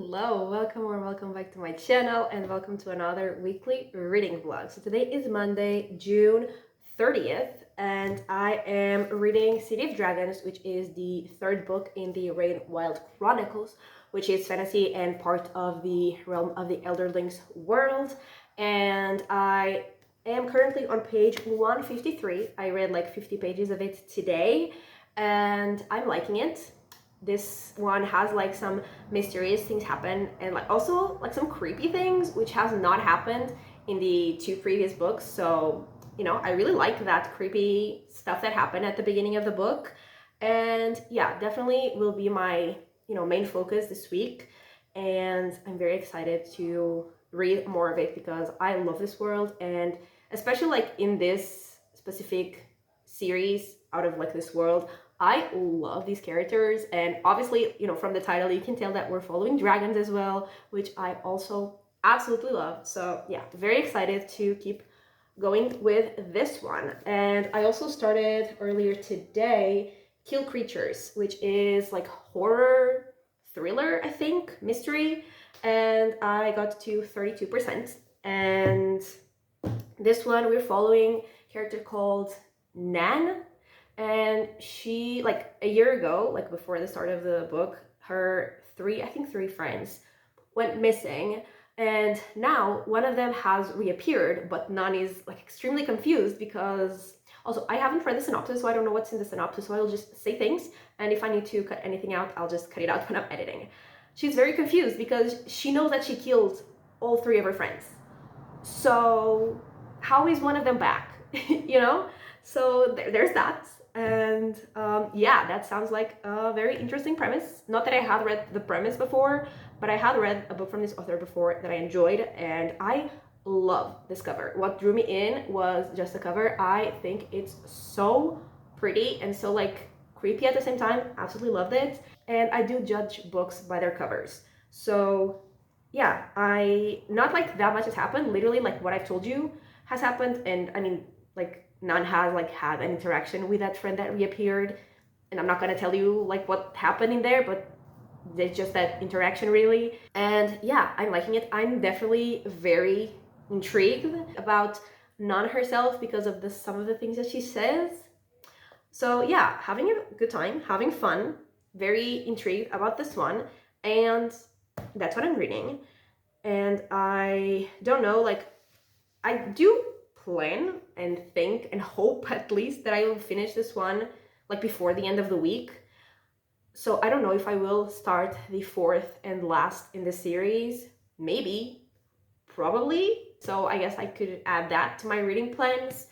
Hello, welcome or welcome back to my channel and welcome to another weekly reading vlog. So today is Monday, June 30th, and I am reading City of Dragons, which is the third book in the Rain Wild Chronicles, which is fantasy and part of the realm of the Elderlings world. And I am currently on page 153. I read like 50 pages of it today and I'm liking it. This one has like some mysterious things happen and like also like some creepy things which has not happened in the two previous books. So I really like that creepy stuff that happened at the beginning of the book, and yeah, definitely will be my main focus this week. And I'm very excited to read more of it because I love this world, and especially like in this specific series out of like this world, I love these characters. And obviously, from the title, you can tell that we're following dragons as well, which I also absolutely love. So yeah, very excited to keep going with this one. And I also started earlier today Kill Creatures, which is like horror thriller, I think, mystery. And I got to 32%. And this one we're following a character called Nan, and she, like a year ago, like before the start of the book, her three friends went missing, and now one of them has reappeared, but Nan is like extremely confused because also I haven't read the synopsis, so I don't know what's in the synopsis, so I'll just say things, and if I need to cut anything out, I'll just cut it out when I'm editing. She's very confused because she knows that she killed all three of her friends. So how is one of them back? So there's that. And yeah, that sounds like a very interesting premise. Not that I had read the premise before, but I had read a book from this author before that I enjoyed, and I love this cover. What drew me in was just the cover. I think it's so pretty and so like creepy at the same time. Absolutely loved it. And I do judge books by their covers. So yeah, I not like that much has happened. Literally, like what I've told you has happened, and I mean, like Nan has like had an interaction with that friend that reappeared, and I'm not gonna tell you like what happened in there, but there's just that interaction really. And yeah, I'm liking it. I'm definitely very intrigued about Nan herself because of some of the things that she says. So yeah, having a good time, having fun, very intrigued about this one, and that's what I'm reading. And I don't know, like I do plan and think and hope at least that I will finish this one like before the end of the week. So I don't know if I will start the fourth and last in the series. Maybe, probably. So I guess I could add that to my reading plans.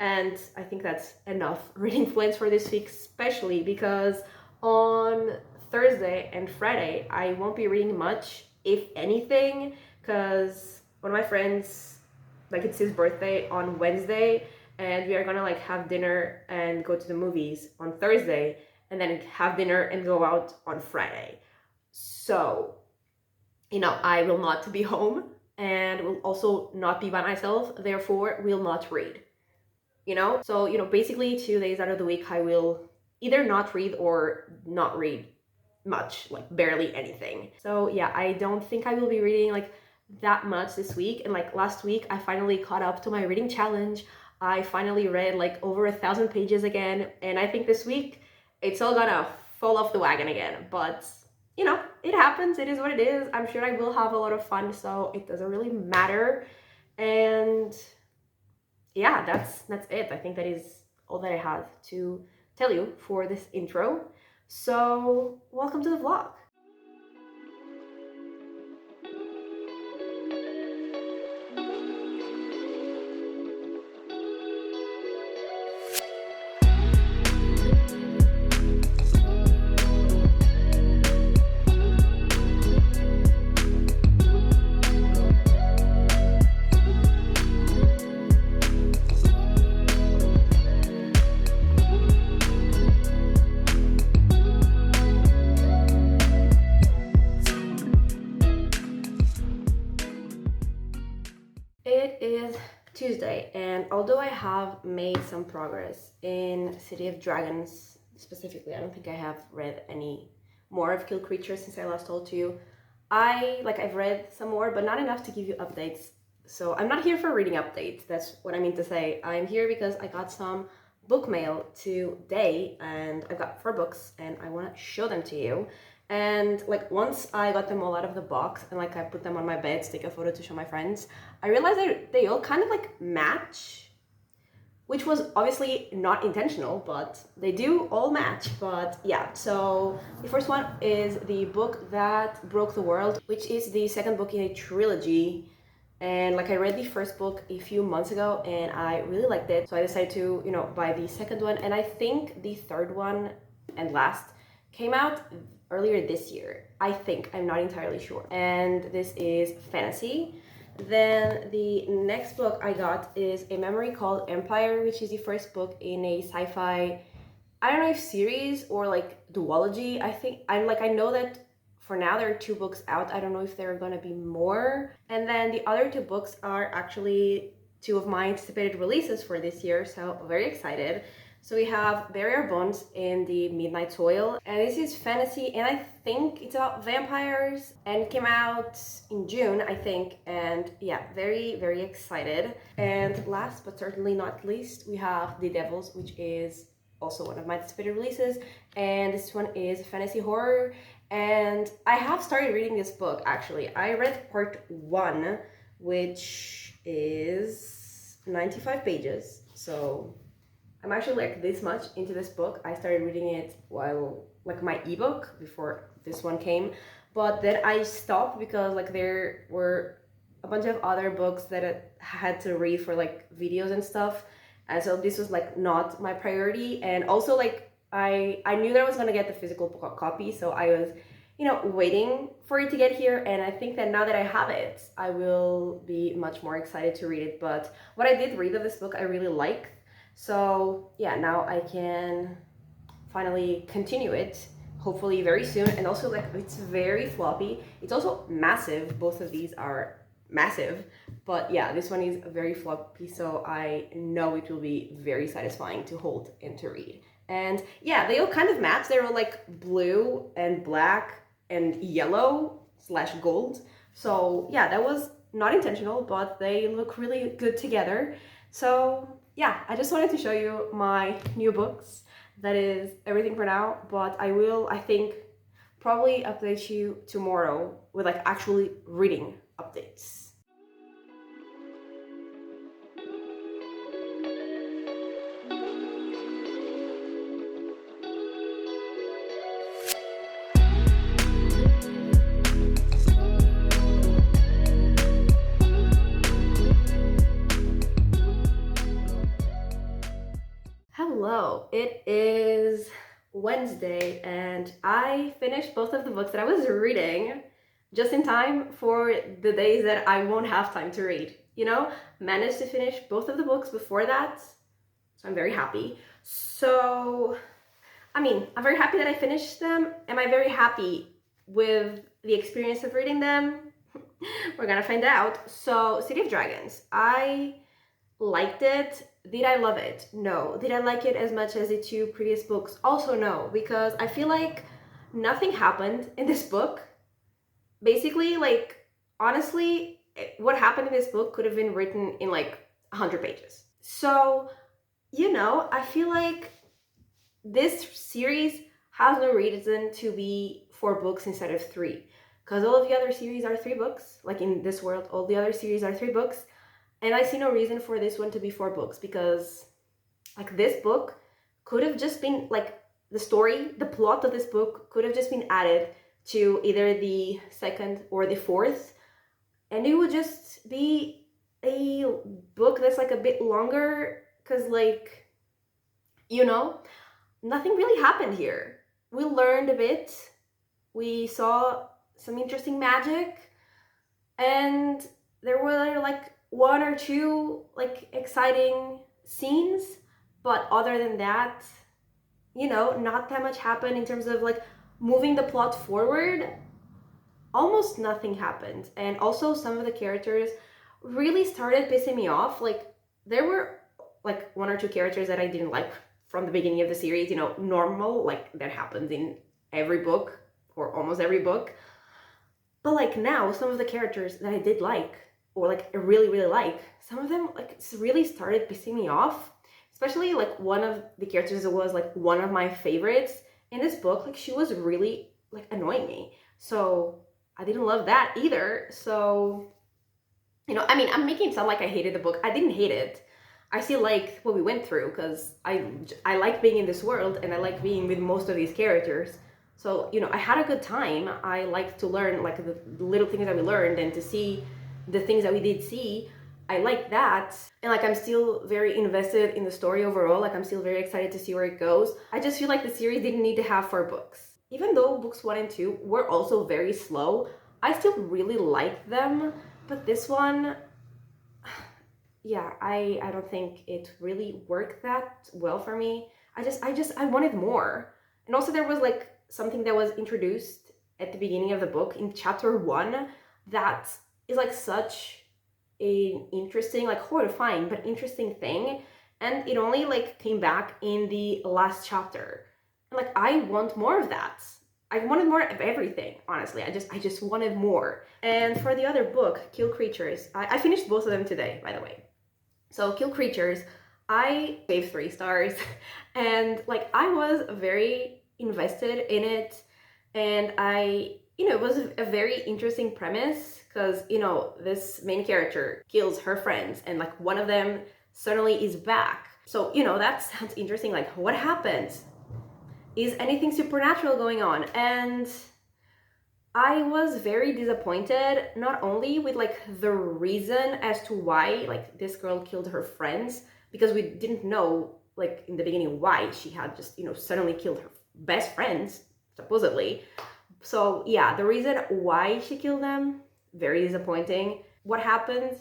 And I think that's enough reading plans for this week, especially because on Thursday and Friday, I won't be reading much, if anything, because one of my friends, like it's his birthday on Wednesday, and we are gonna like have dinner and go to the movies on Thursday, and then have dinner and go out on Friday. So, I will not be home and will also not be by myself, therefore will not read. So basically 2 days out of the week I will either not read or not read much, like barely anything. So yeah, I don't think I will be reading like that much this week. And like last week I finally caught up to my reading challenge. I finally read like over 1,000 pages again, and I think this week it's all gonna fall off the wagon again. But it happens, it is what it is. I'm sure I will have a lot of fun, so it doesn't really matter. And yeah, that's it. I think that is all that I have to tell you for this intro. So welcome to the vlog. It is Tuesday, and although I have made some progress in City of Dragons specifically, I don't think I have read any more of Kill Creatures since I last told you. I've read some more, but not enough to give you updates. So I'm not here for reading updates. That's what I mean to say. I'm here because I got some book mail today, and I've got 4 books, and I want to show them to you. And like once I got them all out of the box and like I put them on my bed to take a photo to show my friends, I realized they all kind of like match, which was obviously not intentional, but they do all match. But yeah, so the first one is the book that broke the world, which is the second book in a trilogy. And like I read the first book a few months ago and I really liked it. So I decided to, buy the second one. And I think the third one and last came out earlier this year. I think, I'm not entirely sure. And this is fantasy. Then the next book I got is A Memory Called Empire, which is the first book in a sci-fi, I don't know if series or like duology. I know that for now there are 2 books out. I don't know if there are gonna be more. And then the other 2 books are actually 2 of my anticipated releases for this year, so very excited. So we have Bury Our Bones in the Midnight Soil, and this is fantasy, and I think it's about vampires, and it came out in June, I think, and yeah, very, very excited. And last but certainly not least, we have The Devils, which is also one of my anticipated releases, and this one is fantasy horror, and I have started reading this book, actually. I read part 1, which is 95 pages, so I'm actually like this much into this book. I started reading it while like my ebook before this one came, but then I stopped because like there were a bunch of other books that I had to read for like videos and stuff, and so this was like not my priority. And also like I knew that I was gonna get the physical copy, so I was waiting for it to get here, and I think that now that I have it, I will be much more excited to read it. But what I did read of this book I really liked. So yeah, now I can finally continue it, hopefully very soon. And also like it's very floppy. It's also massive. Both of these are massive, but yeah, this one is very floppy, so I know it will be very satisfying to hold and to read. And yeah, they all kind of match. They're all like blue and black and yellow / gold. So yeah, that was not intentional, but they look really good together. So yeah, I just wanted to show you my new books. That is everything for now, but I will, I think, probably update you tomorrow with like actually reading updates. Hello, it is Wednesday and I finished both of the books that I was reading just in time for the days that I won't have time to read. Managed to finish both of the books before that, so I'm very happy. So, I'm very happy that I finished them. Am I very happy with the experience of reading them? We're gonna find out. So, City of Dragons, I liked it. Did I love it? No. Did I like it as much as the 2 previous books? Also no, because I feel like nothing happened in this book. Basically, like, honestly, what happened in this book could have been written in like 100 pages. So, I feel like this series has no reason to be 4 books instead of 3. Because all of the other series are 3 books. Like in this world, all the other series are 3 books. And I see no reason for this one to be 4 books, because like this book could have just been like the plot of this book could have just been added to either the second or the fourth, and it would just be a book that's like a bit longer, because like, nothing really happened here. We learned a bit, we saw some interesting magic, and there were like 1 or 2 like exciting scenes, but other than that, not that much happened in terms of like moving the plot forward. Almost nothing happened. And also some of the characters really started pissing me off. Like there were like 1 or 2 characters that I didn't like from the beginning of the series, normal, like that happens in every book or almost every book. But like now, some of the characters that I did like, or like I really, really like, some of them like it's really started pissing me off. Especially like one of the characters that was like one of my favorites in this book, like she was really like annoying me. So I didn't love that either. So, I mean, I'm making it sound like I hated the book. I didn't hate it. I still like what we went through because I like being in this world and I like being with most of these characters. So, I had a good time. I like to learn like the little things that we learned and to see the things that we did see. I like that. And like I'm still very invested in the story overall. Like I'm still very excited to see where it goes. I just feel like the series didn't need to have 4 books. Even though books 1 and 2 were also very slow, I still really like them. But this one, yeah, I don't think it really worked that well for me. I wanted more. And also there was like something that was introduced at the beginning of the book in chapter 1 that is like such an interesting, like horrifying but interesting thing, and it only like came back in the last chapter. And like I want more of that. I wanted more of everything, honestly. I just wanted more. And for the other book, Kill Creatures, I finished both of them today, by the way. So Kill Creatures, I gave 3 stars and like I was very invested in it, and it was a very interesting premise because, this main character kills her friends and like one of them suddenly is back. So, that sounds interesting. Like what happens? Is anything supernatural going on? And I was very disappointed, not only with like the reason as to why like this girl killed her friends, because we didn't know like in the beginning why she had just, suddenly killed her best friends, supposedly. So yeah, the reason why she killed them, very disappointing. What happened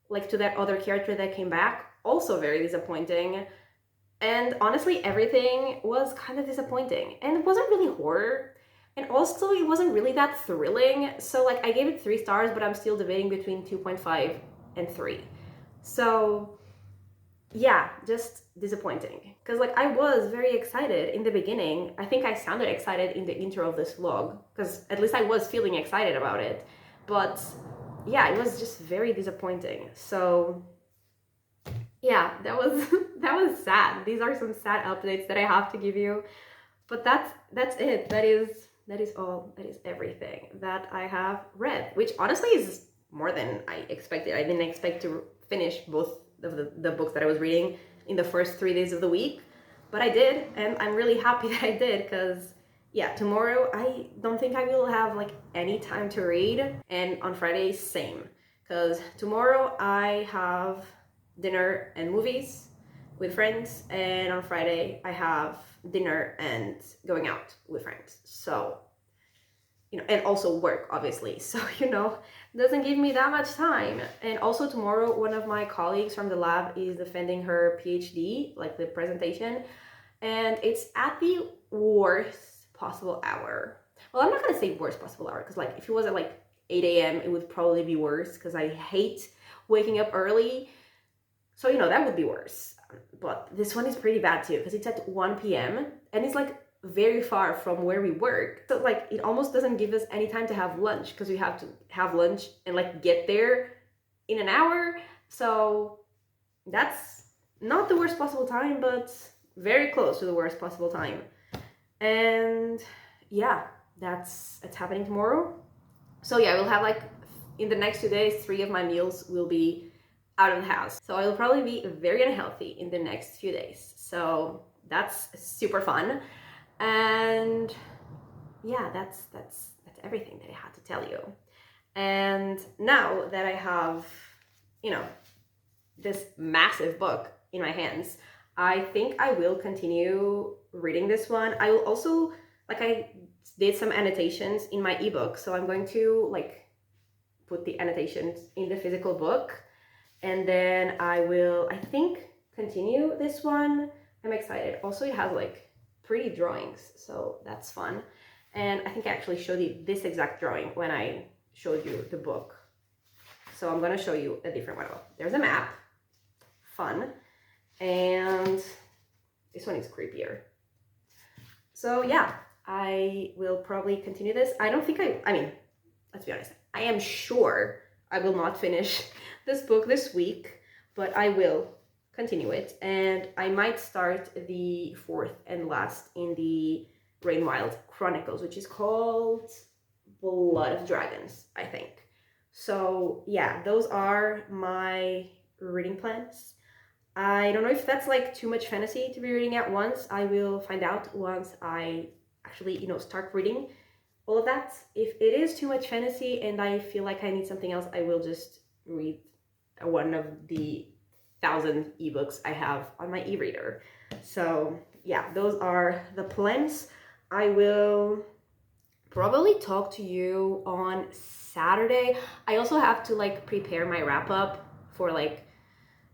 like to that other character that came back, also very disappointing. And honestly, everything was kind of disappointing. And it wasn't really horror. And also, it wasn't really that thrilling. So, like, I gave it 3 stars, but I'm still debating between 2.5 and 3. So, yeah, just disappointing. Because, like, I was very excited in the beginning. I think I sounded excited in the intro of this vlog. Because at least I was feeling excited about it. But, yeah, it was just very disappointing. So, yeah, that was that was sad. These are some sad updates that I have to give you. But that's it. That is all. That is everything that I have read, which honestly is more than I expected. I didn't expect to finish both of the books that I was reading in the first 3 days of the week, but I did, and I'm really happy that I did because yeah, tomorrow I don't think I will have like any time to read, and on Friday same, because tomorrow I have dinner and movies with friends, and on Friday I have dinner and going out with friends. So, and also work, obviously. So, doesn't give me that much time. And also tomorrow, one of my colleagues from the lab is defending her PhD, like the presentation, and it's at the worst possible hour. Well, I'm not gonna say worst possible hour, because like if it was at like 8 a.m., it would probably be worse, because I hate waking up early. So, that would be worse. But this one is pretty bad too, because it's at 1 p.m. and it's like very far from where we work. So like it almost doesn't give us any time to have lunch, because we have to have lunch and like get there in an hour. So that's not the worst possible time, but very close to the worst possible time. And yeah, it's happening tomorrow. So yeah, we'll have like in the next 2 days, 3 of my meals will be out of the house. So I will probably be very unhealthy in the next few days. So that's super fun. And yeah, that's everything that I had to tell you. And now that I have, this massive book in my hands, I think I will continue reading this one. I will also, like, I did some annotations in my ebook, so I'm going to like put the annotations in the physical book, and then I will, I think, continue this one. I'm excited. Also, it has like pretty drawings, so that's fun. And I think I actually showed you this exact drawing when I showed you the book. So I'm gonna show you a different one. There's a map, fun, and this one is creepier. So yeah, I will probably continue this. I don't think I mean, let's be honest, I am sure I will not finish this book this week, but I will continue it, and I might start the fourth and last in the Rainwild Chronicles, which is called Blood of Dragons, I think. So yeah, those are my reading plans. I don't know if that's like too much fantasy to be reading at once. I will find out once I actually, start reading all of that. If it is too much fantasy and I feel like I need something else, I will just read one of the 1,000 ebooks I have on my e-reader. So yeah, those are the plans. I will probably talk to you on Saturday. I also have to like prepare my wrap up for like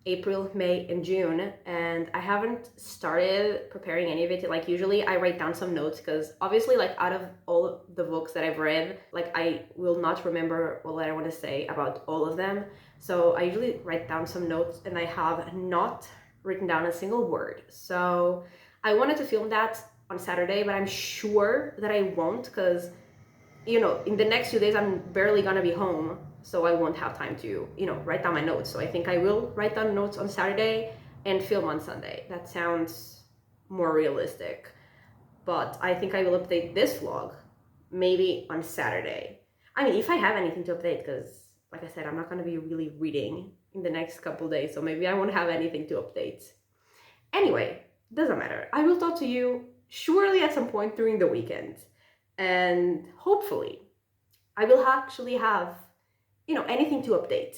April, May, and June, and I haven't started preparing any of it. Like usually I write down some notes because obviously like out of all of the books that I've read, like I will not remember all that I want to say about all of them. So I usually write down some notes, and I have not written down a single word. So I wanted to film that on Saturday, but I'm sure that I won't because, in the next few days I'm barely gonna be home, so I won't have time to, write down my notes. So I think I will write down notes on Saturday and film on Sunday. That sounds more realistic. But I think I will update this vlog maybe on Saturday. I mean, if I have anything to update, because like I said, I'm not gonna be really reading in the next couple days, so maybe I won't have anything to update. Anyway, doesn't matter. I will talk to you surely at some point during the weekend. And hopefully I will actually have, anything to update.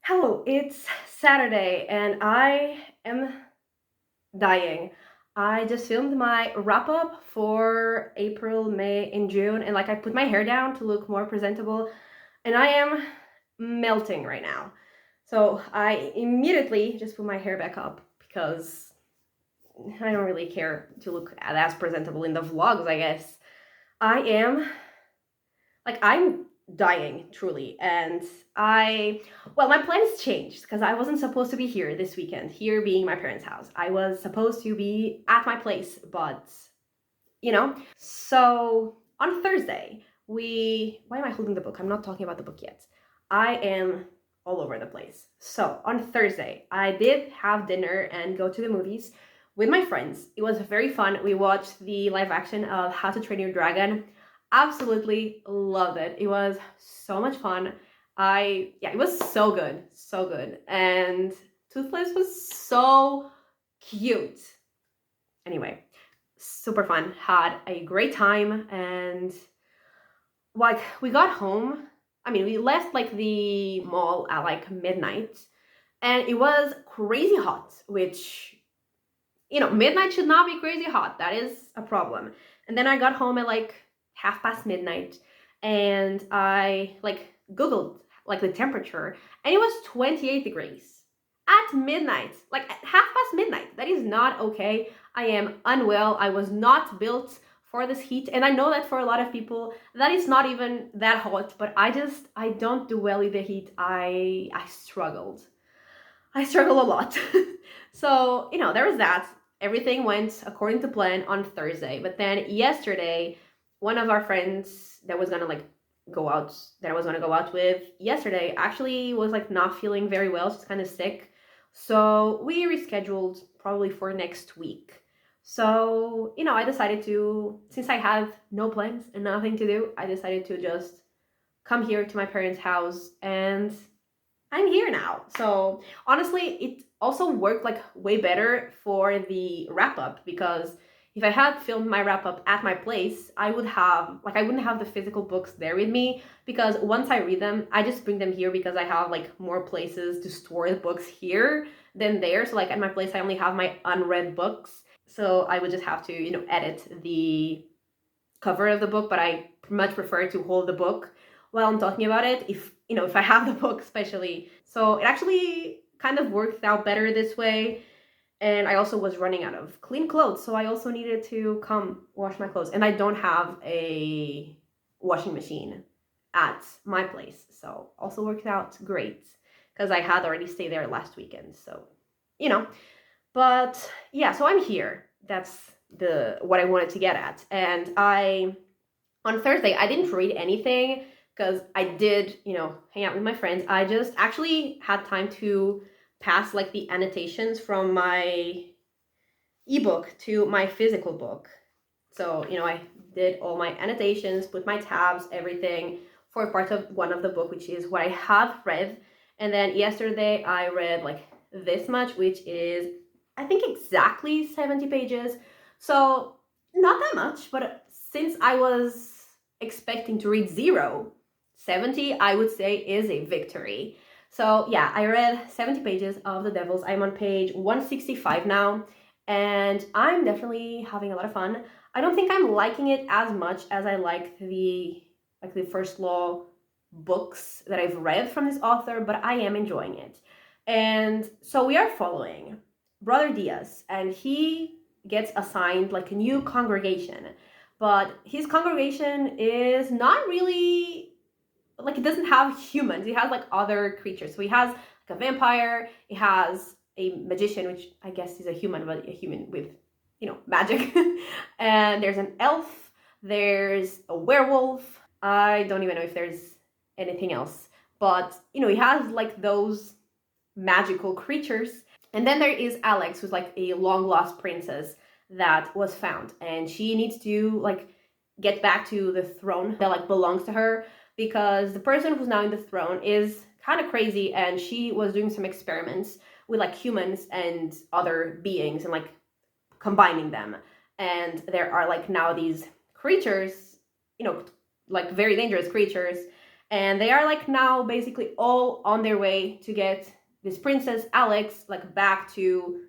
Hello, it's Saturday and I am dying. I just filmed my wrap up for April, May, and June, and like I put my hair down to look more presentable, and I am melting right now. So I immediately just put my hair back up because I don't really care to look as presentable in the vlogs, I guess. I'm dying, truly. And my plans changed because I wasn't supposed to be here this weekend, here being my parents' house. I was supposed to be at my place, but, So on Thursday, why am I holding the book? I'm not talking about the book yet. I am all over the place. So on Thursday, I did have dinner and go to the movies with my friends. It was very fun. We watched the live action of How to Train Your Dragon. Absolutely loved it. It was so much fun. It was so good. And Toothless was so cute. Anyway, super fun. Had a great time, and like we got home. I mean, we left like the mall at like midnight, and it was crazy hot, which, midnight should not be crazy hot. That is a problem. And then I got home at like midnight, and I like Googled like the temperature, and it was 28 degrees at midnight, like at midnight. That is not okay. I am unwell. I was not built for this heat, and I know that for a lot of people that is not even that hot, but I don't do well with the heat. I struggled a lot. So there was that. Everything went according to plan on Thursday, but then yesterday, one of our friends that was gonna like go out, that I was gonna go out with yesterday, actually was like not feeling very well. She's kind of sick, so we rescheduled probably for next week. So I decided to, since I had no plans and nothing to do, I decided to just come here to my parents' house, and I'm here now. So honestly, it also worked like way better for the wrap up, because if I had filmed my wrap up at my place, I wouldn't have the physical books there with me, because once I read them, I just bring them here because I have like more places to store the books here than there. So like at my place, I only have my unread books. So I would just have to, edit the cover of the book, but I much prefer to hold the book while I'm talking about it, if I have the book especially. So it actually kind of worked out better this way. And I also was running out of clean clothes, so I also needed to come wash my clothes. And I don't have a washing machine at my place, so also worked out great because I had already stayed there last weekend. So, you know, but yeah, so I'm here. That's the what I wanted to get at. And on Thursday I didn't read anything because I did, hang out with my friends. I just actually had time to pass like the annotations from my ebook to my physical book. So, I did all my annotations, put my tabs, everything for part of one of the book, which is what I have read. And then yesterday I read like this much, which is, I think, exactly 70 pages. So not that much, but since I was expecting to read 70, I would say, is a victory. So yeah, I read 70 pages of The Devils. I'm on page 165 now, and I'm definitely having a lot of fun. I don't think I'm liking it as much as I like the First Law books that I've read from this author, but I am enjoying it. And so we are following Brother Diaz, and he gets assigned like a new congregation, but his congregation is not really like, it doesn't have humans. It has like other creatures. So he has like a vampire, he has a magician, which I guess is a human, but a human with, magic. And there's an elf, there's a werewolf. I don't even know if there's anything else. But, he has like those magical creatures. And then there is Alex, who's like a long lost princess that was found. And she needs to like get back to the throne that like belongs to her, because the person who's now in the throne is kind of crazy, and she was doing some experiments with like humans and other beings and like combining them. And there are like now these creatures, like very dangerous creatures, and they are like now basically all on their way to get this princess Alex like back to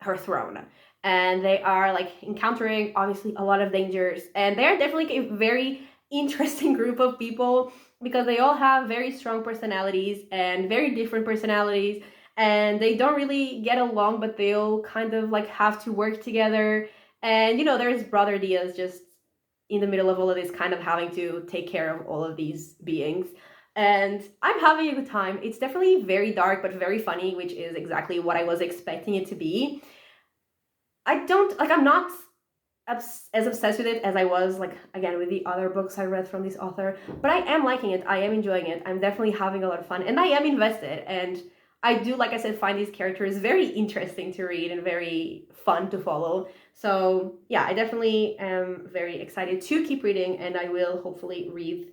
her throne. And they are like encountering obviously a lot of dangers, and they're definitely a very interesting group of people because they all have very strong personalities and very different personalities, and they don't really get along, but they'll kind of like have to work together. And there's Brother Diaz just in the middle of all of this, kind of having to take care of all of these beings. And I'm having a good time. It's definitely very dark but very funny, which is exactly what I was expecting it to be. I'm not as obsessed with it as I was, like, again, with the other books I read from this author, but I am liking it. I am enjoying it. I'm definitely having a lot of fun, and I am invested. And I do, like I said, find these characters very interesting to read and very fun to follow. So yeah, I definitely am very excited to keep reading, and I will hopefully read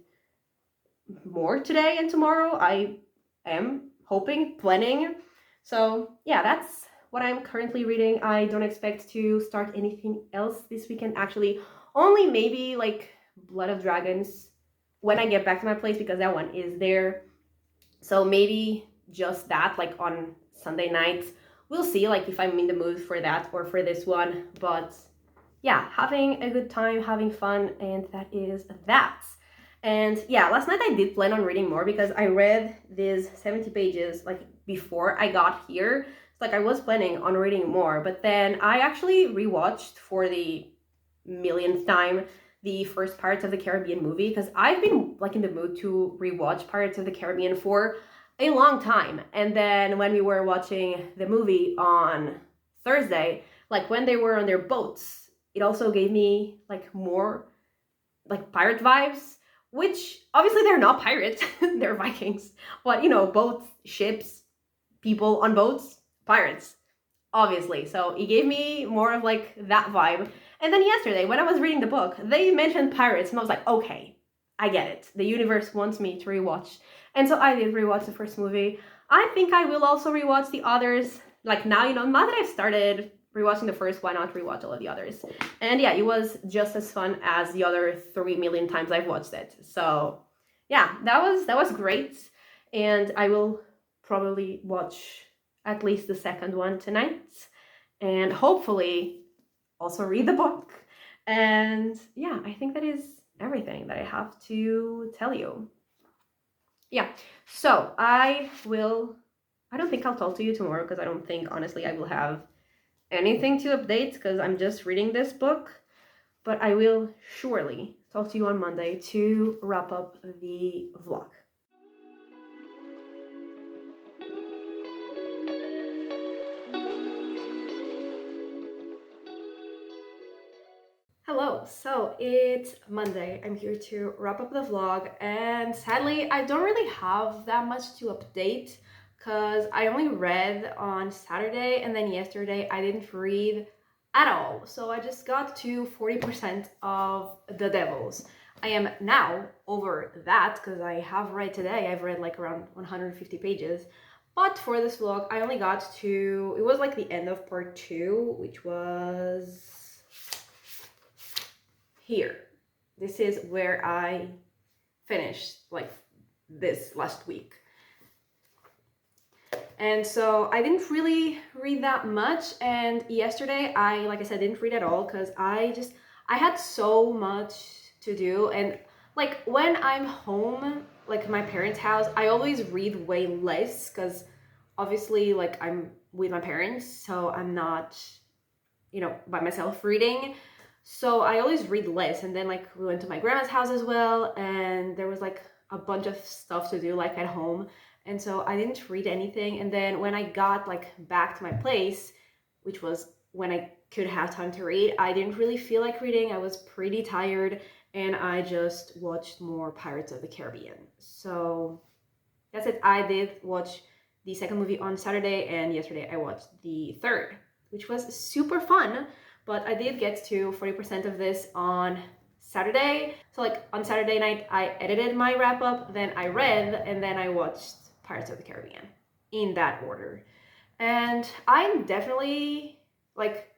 more today and tomorrow. I am hoping, planning. So yeah, that's what I'm currently reading. I don't expect to start anything else this weekend, actually. Only maybe like Blood of Dragons when I get back to my place, because that one is there. So maybe just that, like on Sunday night. We'll see, like, if I'm in the mood for that or for this one. But yeah, having a good time, having fun, and that is that. And yeah, last night I did plan on reading more because I read these 70 pages like before I got here. Like, I was planning on reading more, but then I actually rewatched for the millionth time the first Pirates of the Caribbean movie, because I've been like in the mood to rewatch Pirates of the Caribbean for a long time. And then when we were watching the movie on Thursday, like when they were on their boats, it also gave me like more like pirate vibes, which obviously they're not pirates, they're Vikings, but boats, ships, people on boats, pirates, obviously. So it gave me more of like that vibe. And then yesterday, when I was reading the book, they mentioned pirates, and I was like, okay, I get it. The universe wants me to rewatch. And so I did rewatch the first movie. I think I will also rewatch the others. Like now that I've started rewatching the first, why not rewatch all of the others? And yeah, it was just as fun as the other 3 million times I've watched it. So yeah, that was great. And I will probably watch at least the second one tonight, and hopefully also read the book. And yeah, I think that is everything that I have to tell you. Yeah, so I don't think I'll talk to you tomorrow, because I don't think, honestly, I will have anything to update because I'm just reading this book, but I will surely talk to you on Monday to wrap up the vlog. Hello, so it's Monday. I'm here to wrap up the vlog, and sadly I don't really have that much to update because I only read on Saturday and then yesterday I didn't read at all. So I just got to 40% of The Devils. I am now over that because I have read today. I've read like around 150 pages. But for this vlog, I only got to, it was like the end of part 2, which was here. This is where I finished like this last week. And so I didn't really read that much, and yesterday like I said, didn't read at all because I had so much to do. And like when I'm home, like my parents' house, I always read way less because obviously like I'm with my parents, so I'm not, you know, by myself reading. So I always read less. And then like we went to my grandma's house as well, and there was like a bunch of stuff to do like at home, and so I didn't read anything. And then when I got like back to my place, which was when I could have time to read, I didn't really feel like reading. I was pretty tired, and I just watched more Pirates of the Caribbean. So that's it. I did watch the second movie on Saturday, and yesterday I watched the third, which was super fun. But I did get to 40% of this on Saturday. So like on Saturday night, I edited my wrap up, then I read, and then I watched Pirates of the Caribbean in that order. And I'm definitely like,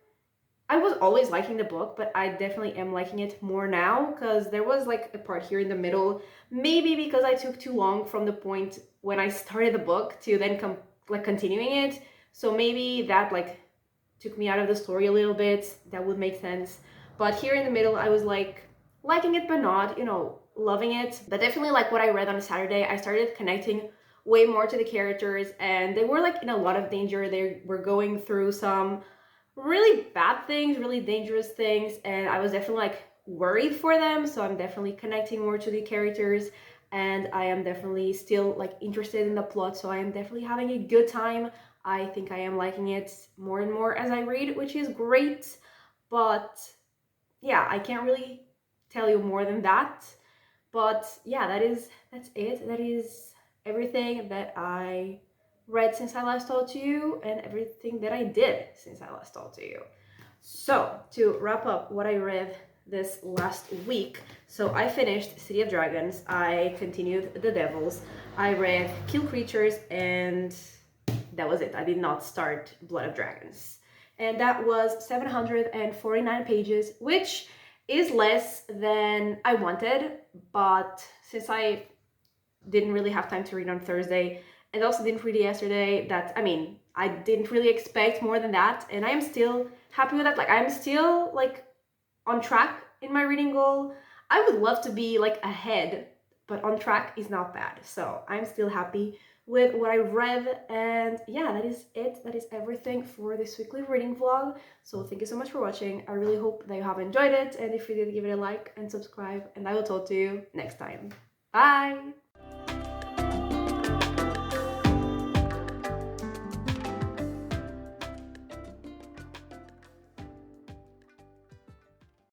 I was always liking the book, but I definitely am liking it more now because there was like a part here in the middle, maybe because I took too long from the point when I started the book to then continuing it. So maybe that like took me out of the story a little bit. That would make sense. But here in the middle, I was like liking it, but not, you know, loving it. But definitely like what I read on Saturday, I started connecting way more to the characters, and they were like in a lot of danger. They were going through some really bad things, really dangerous things, and I was definitely like worried for them. So I'm definitely connecting more to the characters, and I am definitely still like interested in the plot. So I am definitely having a good time. I think I am liking it more and more as I read, which is great. But yeah, I can't really tell you more than that. But yeah, that's it. That is everything that I read since I last talked to you, and everything that I did since I last talked to you. So to wrap up what I read this last week, so I finished City of Dragons, I continued The Devils, I read Kill Creatures, and that was it. I did not start Blood of Dragons. And that was 749 pages, which is less than I wanted, but since I didn't really have time to read on Thursday and also didn't read it yesterday, I didn't really expect more than that, and I am still happy with that. Like I'm still like on track in my reading goal. I would love to be like ahead, but on track is not bad. So I'm still happy with what I read, and yeah, that is it. That is everything for this weekly reading vlog. So thank you so much for watching. I really hope that you have enjoyed it, and if you did, give it a like and subscribe, and I will talk to you next time. Bye!